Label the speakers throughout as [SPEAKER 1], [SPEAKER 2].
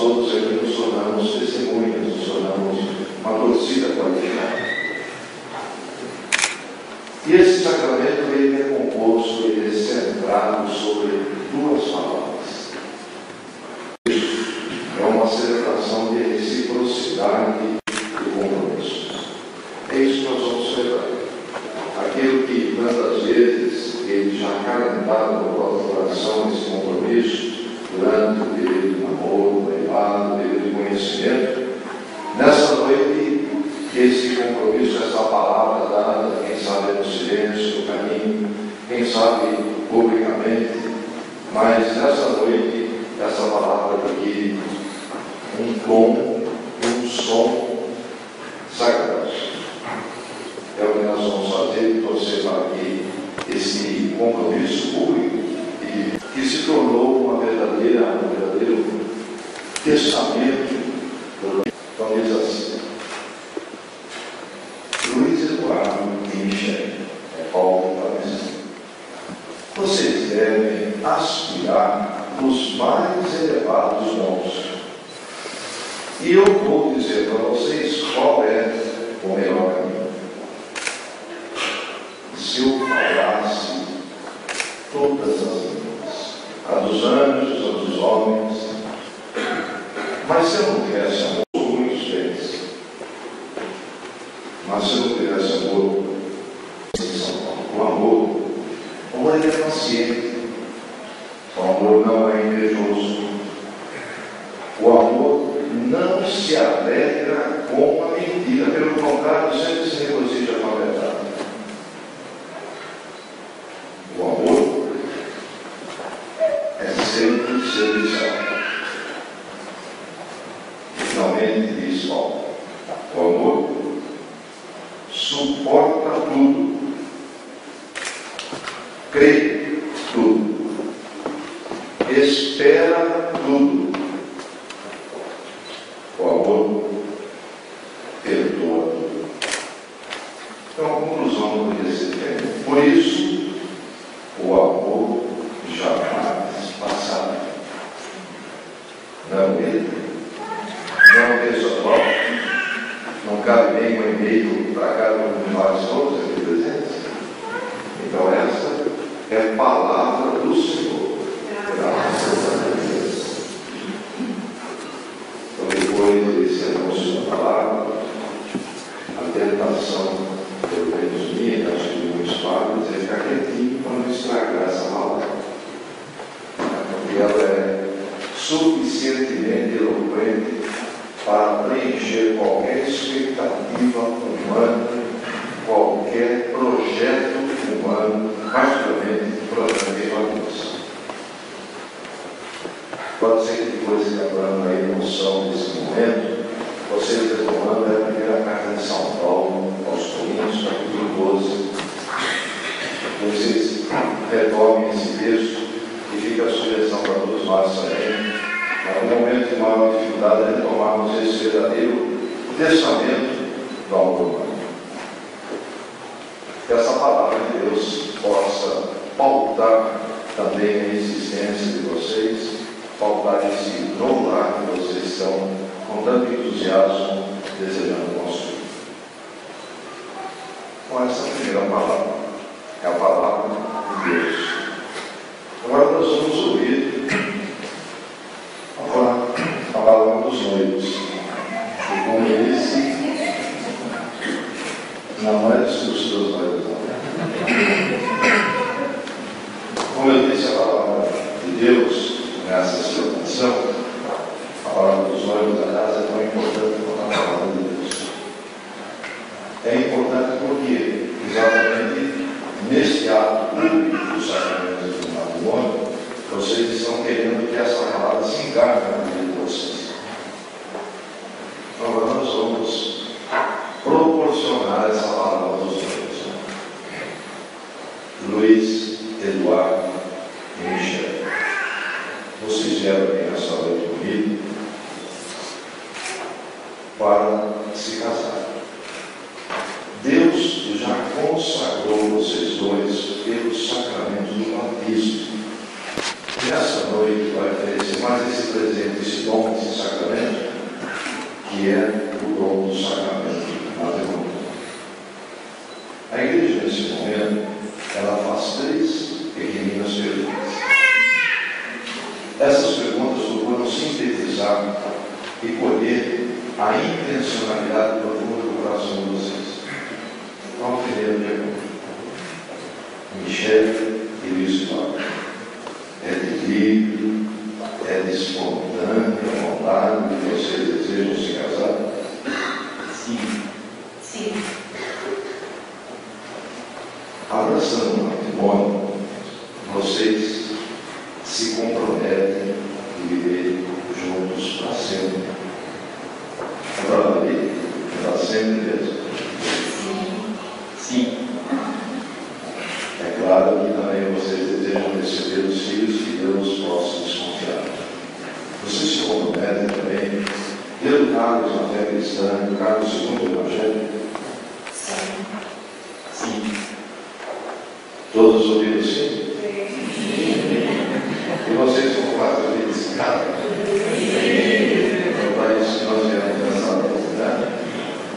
[SPEAKER 1] todos aqui nos tornamos testemunhas, nos tornamos uma torcida qualificada. E esse sacramento ele é composto, ele é centrado sobre duas palavras. É uma celebração de reciprocidade e compromisso. É isso que nós vamos celebrar. Aquilo que tantas vezes ele já acalentava no próprio coração, esse compromisso, durante o período de namoro, noivado, o período de conhecimento. Nessa noite, esse compromisso, essa palavra dada, quem sabe no silêncio, no caminho, quem sabe publicamente, mas nessa noite, essa palavra adquire um tom, um som sagrado. É o que nós vamos fazer, torcer para que esse compromisso público, que se tornou um verdadeiro testamento, então diz assim: Luiz Eduardo e Michel, é Paulo Palestina, vocês devem aspirar nos mais elevados dons. E eu vou dizer para vocês qual é o melhor caminho. Se eu falasse todas as línguas, a dos anjos, a dos homens, mas se eu não tivesse amor, muitos deles, mas se eu não tivesse amor, o amor ele é paciente, o amor não é invejoso, o amor não se alegra com a mentira, pelo contrário, sempre se regozija com a verdade. O amor é sempre serviçal. Finalmente diz Paulo: o amor suporta tudo, crê tudo, espera tudo. O amor perdoa tudo. Então a conclusão do que se tem. Por isso, o amor jamais passará. Não ele, não pessoa própria, não cabe nem um e-mail para cada um de nós todos aqui presentes. Então essa é a palavra do Senhor. Graças a Deus. Então depois desse anúncio da palavra, a tentação, pelo menos minha, acho que de muitos padres, é ficar quietinho para não estragar essa palavra. Porque ela é suficientemente eloquente para preencher qualquer expectativa humana, qualquer projeto humano, particularmente projeto de família. Pode ser que depois de lembrando a emoção desse momento, vocês retomando a primeira carta de São Paulo aos Coríntios, capítulo 12. Vocês retomem esse texto e fica a sugestão para todos nós também. No momento de maior dificuldade, retomarmos esse verdadeiro testamento do amor humano. Que essa palavra de Deus possa pautar também a existência de vocês, pautar esse novo lar que vocês estão com tanto entusiasmo desejando construir. Com essa primeira palavra, é a palavra de Deus. Agora nós vamos ouvir a palavra dos noivos. E como eu disse, não é dos seus noivos, não. Como eu disse, a palavra de Deus nessa celebração, a palavra dos noivos, aliás, é tão importante quanto a palavra de Deus. É importante porque, exatamente neste ato público do sacramento do matrimônio, vocês estão querendo que essa palavra se encarne na vida de vocês. Agora nós vamos proporcionar essa palavra aos noivos. Luiz, Eduardo e Michel, vocês vieram aqui nessa noite comigo para se casar. Deus já consagrou vocês dois pelo sacramento do batismo. que nesta noite vai oferecer mais esse presente, esse dom, esse sacramento, que é o dom do sacramento matrimonial. A igreja, nesse momento, ela faz 3 pequeninas perguntas. Essas perguntas procuram sintetizar e colher a intencionalidade profunda do coração de vocês. Então, a primeira pergunta. Michele e Luiz Paulo. É de livre, é de espontânea vontade que vocês desejam se casar?
[SPEAKER 2] Sim. Sim.
[SPEAKER 1] Abraçando o matrimônio, vocês se comprometem a viver juntos para sempre. É para valer? É para sempre mesmo?
[SPEAKER 2] Sim.
[SPEAKER 1] Sim. É claro que também vocês desejam receber os filhos que Deus possa desconfiar. Vocês se comprometem também a educá-los na fé cristã, educá-los segundo o Evangelho?
[SPEAKER 2] Sim.
[SPEAKER 1] Sim. Todos ouviram sim? E vocês vão fazer esse cara? É para isso que nós viemos nessa noite, né?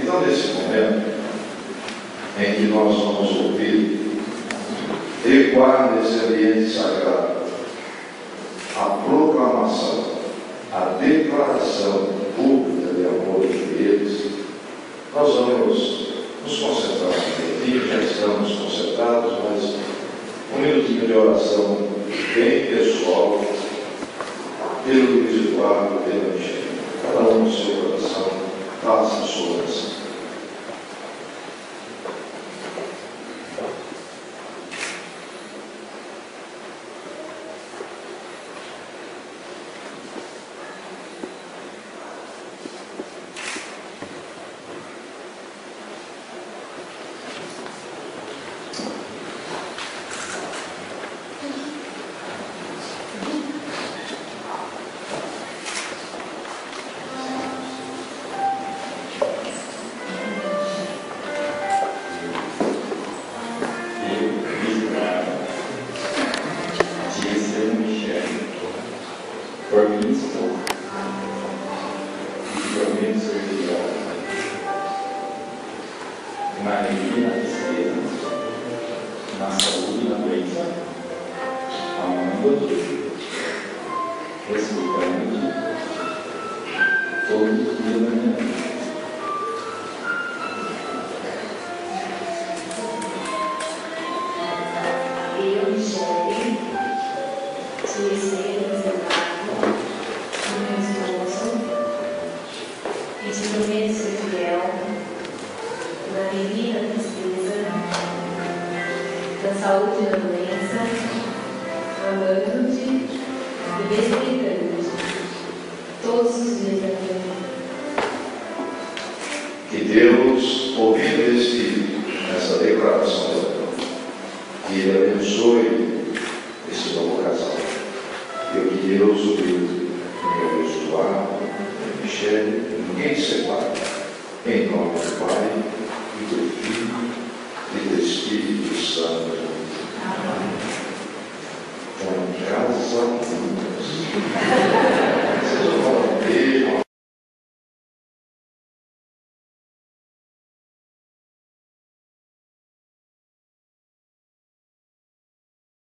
[SPEAKER 1] Então, nesse momento em que nós vamos ouvir, ecoar nesse ambiente sagrado a proclamação, a declaração pública de amor entre eles, nós vamos nos concentrar um pouquinho, já estamos concentrados, mas um minutinho de oração bem pessoal, pelo Luiz Eduardo, pela Michele. Cada um no seu coração, faça a sua oração.
[SPEAKER 3] Por mim estou, e por mim sou fiel, na alegria e na tristeza, na saúde e na doença, amando-te, respeitando-te, todos os dias da minha vida.
[SPEAKER 2] Eu, Michele, te serei reservado, meu esposo, e te prometo ser fiel, na alegria e na tristeza, na saúde e na doença, amando-te e respeitando-te, todos os dias da minha vida.
[SPEAKER 1] Que Deus, ouvindo essa declaração de amor, que Ele abençoe esse novo casal. E que Deus, ouvindo